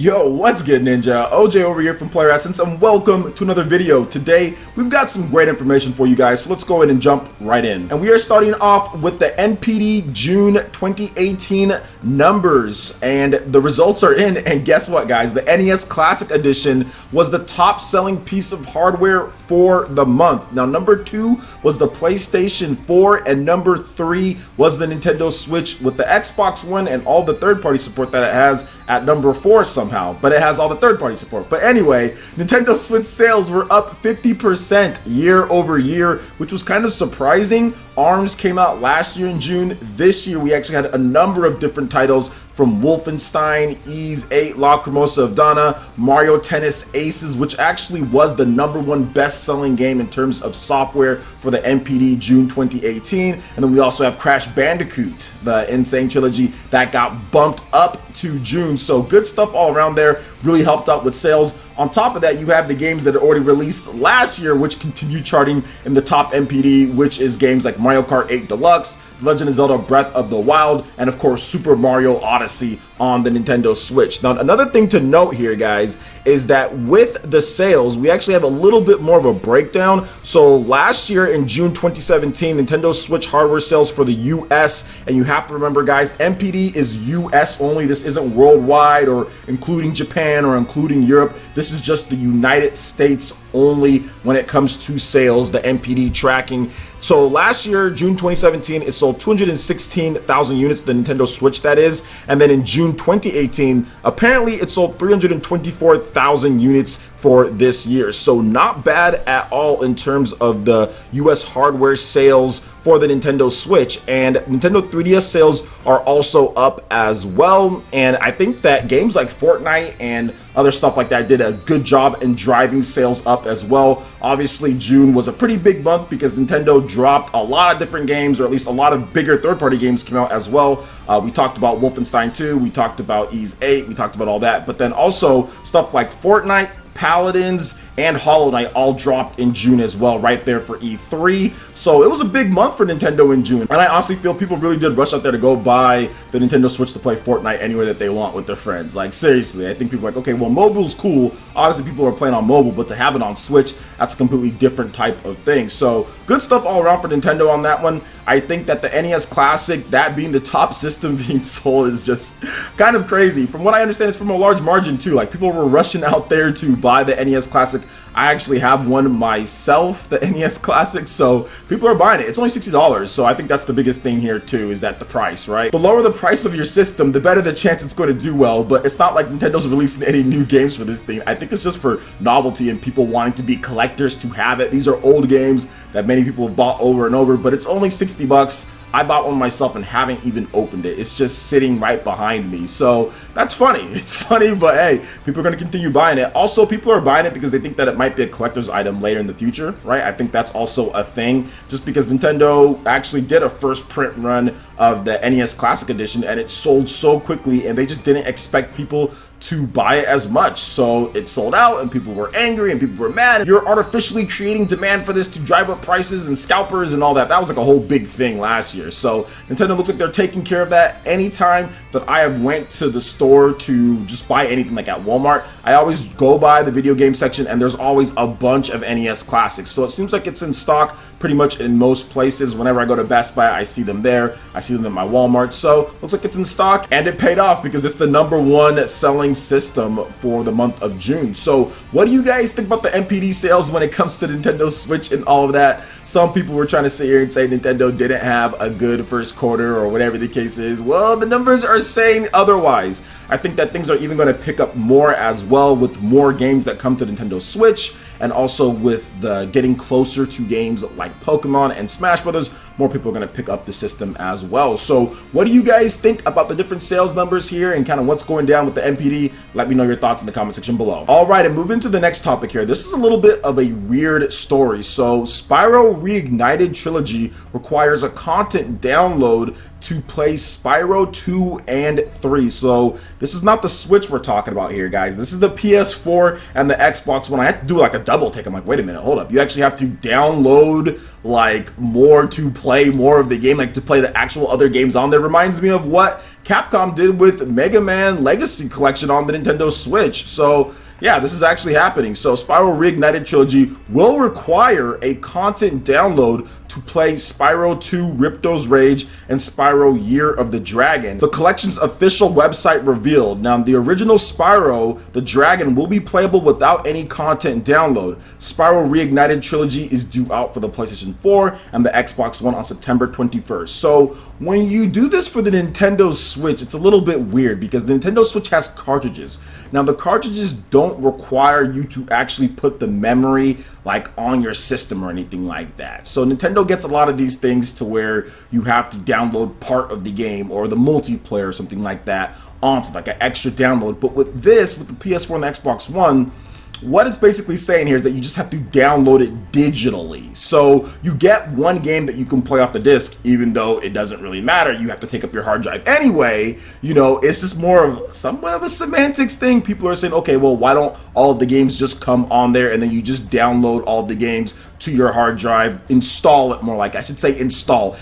Yo, what's good, Ninja? OJ over here from PlayerEssence, and welcome to another video. Today, we've got some great information for you guys, so let's go ahead and jump right in. And we are starting off with the NPD June 2018 numbers, and the results are in, and guess what, guys? The NES Classic Edition was the top-selling piece of hardware for the month. Now, number 2 was the PlayStation 4, and number 3 was the Nintendo Switch, with the Xbox One and all the third-party support that it has at number 4 somehow. But it has all the third-party support. But anyway, Nintendo Switch sales were up 50% year over year, which was kind of surprising. ARMS came out last year in June. This year, we actually had a number of different titles from Wolfenstein, Ys 8, Lacrimosa of Dana, Mario Tennis Aces, which actually was the #1 best-selling game in terms of software for the NPD June 2018. And then we also have Crash Bandicoot, the Insane Trilogy, that got bumped up to June. So good stuff all around there, really helped out with sales. On top of that, you have the games that are already released last year, which continue charting in the top NPD, which is games like Mario Kart 8 Deluxe, Legend of Zelda Breath of the Wild, and of course Super Mario Odyssey on the Nintendo Switch. Now, another thing to note here, guys, is that with the sales, we actually have a little bit more of a breakdown. So last year in June 2017, Nintendo Switch hardware sales for the US, and you have to remember, guys, NPD is US only. This isn't worldwide or including Japan or including Europe. This is just the United States only when it comes to sales, the NPD tracking. So last year, June 2017, it sold 216,000 units, the Nintendo Switch that is, and then in June 2018, apparently it sold 324,000 units for this year. So not bad at all in terms of the US hardware sales for the Nintendo Switch, and Nintendo 3DS sales are also up as well. And I think that games like Fortnite and other stuff like that did a good job in driving sales up as well. Obviously, June was a pretty big month because Nintendo dropped a lot of different games, or at least a lot of bigger third-party games came out as well. We talked about Wolfenstein 2, we talked about Ys 8, we talked about all that, but then also stuff like Fortnite, Paladins, and Hollow Knight all dropped in June as well, right there for E3. So it was a big month for Nintendo in June. And I honestly feel people really did rush out there to go buy the Nintendo Switch to play Fortnite anywhere that they want with their friends. Like, seriously, I think people are like, okay, well, mobile's cool. Obviously, people are playing on mobile, but to have it on Switch, that's a completely different type of thing. So good stuff all around for Nintendo on that one. I think that the NES Classic, that being the top system being sold, is just kind of crazy. From what I understand, it's from a large margin too. Like, people were rushing out there to buy the NES Classic. I actually have one myself, the NES Classic, so people are buying it. It's only $60, so I think that's the biggest thing here too, is that the price, right? The lower the price of your system, the better the chance it's going to do well, but it's not like Nintendo's releasing any new games for this thing. I think it's just for novelty and people wanting to be collectors to have it. These are old games that many people have bought over and over, but it's only $60. I bought one myself and haven't even opened it. It's just sitting right behind me. So that's funny. It's funny, but hey, people are going to continue buying it. Also, people are buying it because they think that it might be a collector's item later in the future, right? I think that's also a thing, just because Nintendo actually did a first print run of the NES Classic Edition and it sold so quickly, and they just didn't expect people to buy it as much. So it sold out and people were angry and people were mad. You're artificially creating demand for this to drive up prices and scalpers and all that. That was like a whole big thing last year. So Nintendo looks like they're taking care of that. Anytime that I have went to the store to just buy anything, like at Walmart, I always go by the video game section and there's always a bunch of NES classics. So it seems like it's in stock pretty much in most places. Whenever I go to Best Buy, I see them there. I see them in my Walmart. So looks like it's in stock, and it paid off because it's the #1 selling system for the month of June. So what do you guys think about the NPD sales when it comes to Nintendo Switch and all of that? Some people were trying to sit here and say Nintendo didn't have a good first quarter or whatever the case is. Well, the numbers are saying otherwise. I think that things are even going to pick up more as well with more games that come to Nintendo Switch, and also with the getting closer to games like Pokemon and Smash Brothers, more people are going to pick up the system as well. So what do you guys think about the different sales numbers here and kind of what's going down with the NPD? Let me know your thoughts in the comment section below. All right, and moving to the next topic here. This is a little bit of a weird story. So Sypro Reignited Trilogy requires a content download to play Spyro 2 and 3. So this is not the Switch we're talking about here, guys. This is the PS4 and the Xbox One. I had to do like a double take. I'm like, wait a minute, hold up. You actually have to download like more to play more of the game, like to play the actual other games on there. Reminds me of what Capcom did with Mega Man Legacy Collection on the Nintendo Switch. So yeah, this is actually happening. So Sypro Reignited Trilogy will require a content download to play Spyro 2 Ripto's Rage and Spyro Year of the Dragon. The collection's official website revealed. Now, the original Spyro the Dragon will be playable without any content download. Sypro Reignited Trilogy is due out for the PlayStation 4 and the Xbox One on September 21st. So when you do this for the Nintendo Switch, it's a little bit weird because the Nintendo Switch has cartridges. Now, the cartridges don't require you to actually put the memory like on your system or anything like that. So Nintendo gets a lot of these things to where you have to download part of the game or the multiplayer or something like that onto like an extra download. But with this, with the PS4 and the Xbox One, what it's basically saying here is that you just have to download it digitally. So you get one game that you can play off the disc, even though it doesn't really matter. You have to take up your hard drive anyway. You know, it's just more of somewhat of a semantics thing. People are saying, okay, well, why don't all of the games just come on there and then you just download all of the games to your hard drive, install it more like, I should say install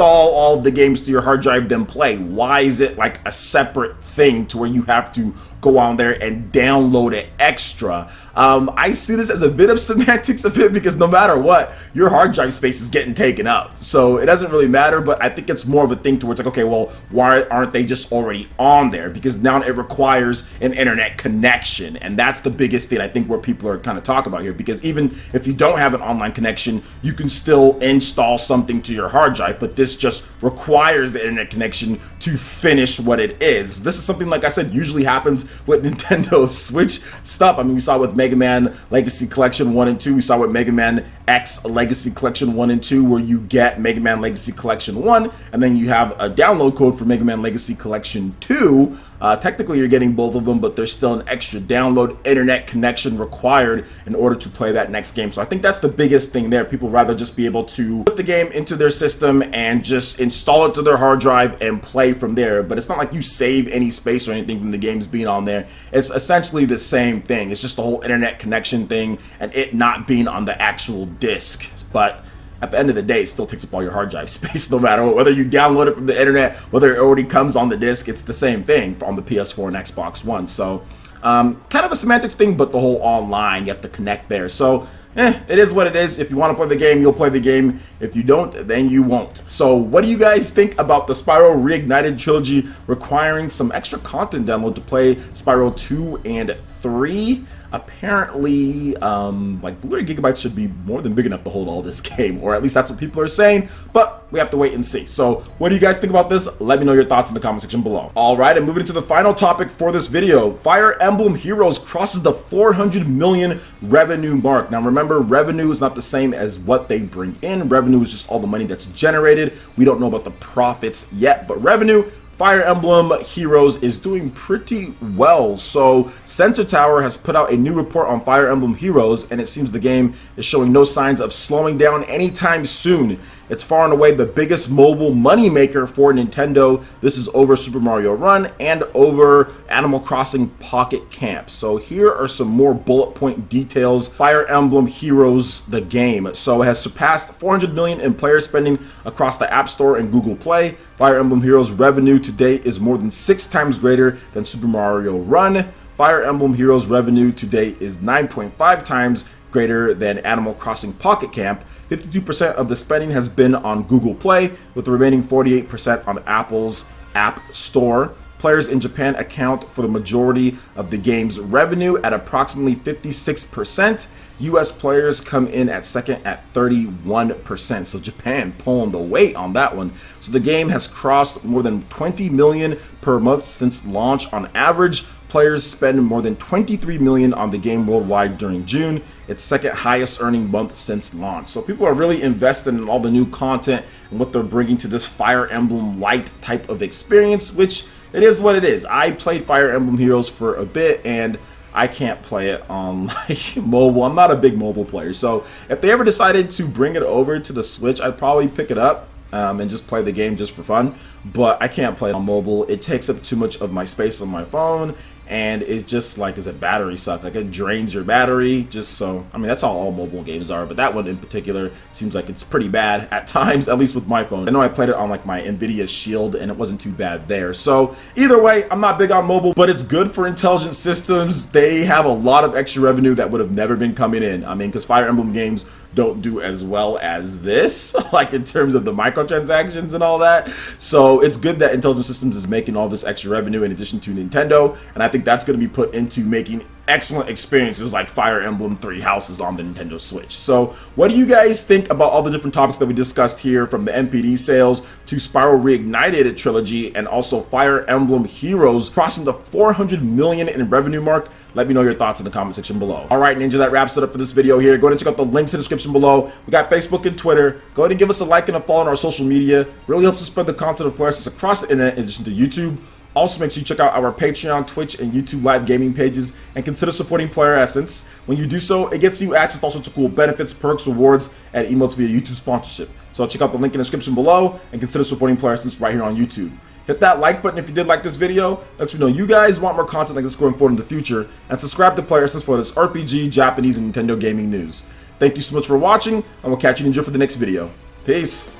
all of the games to your hard drive, then play. Why is it like a separate thing to where you have to go on there and download it extra? I see this as a bit of semantics of it because no matter what, your hard drive space is getting taken up. So it doesn't really matter, but I think it's more of a thing to where it's like, okay, well, why aren't they just already on there? Because now it requires an internet connection. And that's the biggest thing I think where people are kind of talking about here, because even if you don't have an online connection, you can still install something to your hard drive, but this just requires the internet connection to finish what it is. This is something, like I said, usually happens with Nintendo Switch stuff. I mean, we saw with Mega Man Legacy Collection 1 and 2. We saw with Mega Man X Legacy Collection 1 and 2, where you get Mega Man Legacy Collection 1, and then you have a download code for Mega Man Legacy Collection 2. Technically, you're getting both of them, but there's still an extra download internet connection required in order to play that next game. So I think that's the biggest thing there. People rather just be able to put the game into their system and just install it to their hard drive and play from there. But it's not like you save any space or anything from the games being on there. It's essentially the same thing. It's just the whole internet connection thing and it not being on the actual disc. But at the end of the day, it still takes up all your hard drive space, no matter whether you download it from the internet, whether it already comes on the disc. It's the same thing on the PS4 and Xbox One. So kind of a semantics thing, but the whole online, you have to connect there. So it is what it is. If you want to play the game, you'll play the game. If you don't, then you won't. So what do you guys think about the Sypro Reignited Trilogy requiring some extra content download to play Spyro 2 and 3? Apparently, like Blu-ray gigabytes should be more than big enough to hold all this game, or at least that's what people are saying, but we have to wait and see. So what do you guys think about this? Let me know your thoughts in the comment section below. All right, and moving into the final topic for this video, Fire Emblem Heroes crosses the 400 million revenue mark. Now remember, revenue is not the same as what they bring in. Revenue is just all the money that's generated. We don't know about the profits yet, but revenue, Fire Emblem Heroes is doing pretty well. So Sensor Tower has put out a new report on Fire Emblem Heroes, and it seems the game is showing no signs of slowing down anytime soon. It's far and away the biggest mobile moneymaker for Nintendo. This is over Super Mario Run and over Animal Crossing Pocket Camp. So here are some more bullet point details. Fire Emblem Heroes, the game. So it has surpassed 400 million in player spending across the App Store and Google Play. Fire Emblem Heroes revenue to date is more than 6 times greater than Super Mario Run. Fire Emblem Heroes revenue to date is 9.5 times greater than Animal Crossing Pocket Camp. 52% of the spending has been on Google Play, with the remaining 48% on Apple's App Store. Players in Japan account for the majority of the game's revenue at approximately 56%. US players come in at second at 31%. So Japan pulling the weight on that one. So the game has crossed more than 20 million per month since launch on average. Players spend more than 23 million on the game worldwide during June, its second highest earning month since launch. So people are really invested in all the new content and what they're bringing to this Fire Emblem Light type of experience, which it is what it is. I played Fire Emblem Heroes for a bit and I can't play it on like mobile. I'm not a big mobile player. So if they ever decided to bring it over to the Switch, I'd probably pick it up and just play the game just for fun. But I can't play it on mobile. It takes up too much of my space on my phone, and it just like is a battery suck. Like it drains your battery. Just so, I mean, that's how all mobile games are, but that one in particular seems like it's pretty bad at times, at least with my phone. I know I played it on like my Nvidia Shield and it wasn't too bad there. So either way, I'm not big on mobile, but it's good for Intelligent Systems. They have a lot of extra revenue that would have never been coming in. I mean, because Fire Emblem games don't do as well as this, like in terms of the microtransactions and all that. So it's good that Intelligent Systems is making all this extra revenue in addition to Nintendo, and I think that's going to be put into making excellent experiences like Fire Emblem Three Houses on the Nintendo Switch. So what do you guys think about all the different topics that we discussed here, from the NPD sales to Sypro Reignited Trilogy and also Fire Emblem Heroes crossing the 400 million in revenue mark? Let me know your thoughts in the comment section below. All right, Ninja, that wraps it up for this video here. Go ahead and check out the links in the description below. We got Facebook and Twitter. Go ahead and give us a like and a follow on our social media. Really helps us spread the content of PlayerEssence across the internet in addition to YouTube. Also, make sure you check out our Patreon, Twitch, and YouTube live gaming pages and consider supporting PlayerEssence. When you do so, it gets you access to all sorts of cool benefits, perks, rewards, and emotes via YouTube sponsorship. So check out the link in the description below and consider supporting PlayerEssence right here on YouTube. Hit that like button if you did like this video. Lets me know you guys want more content like this going forward in the future. And subscribe to PlayerEssence for this RPG, Japanese, and Nintendo gaming news. Thank you so much for watching, and we'll catch you, Ninja, for the next video. Peace.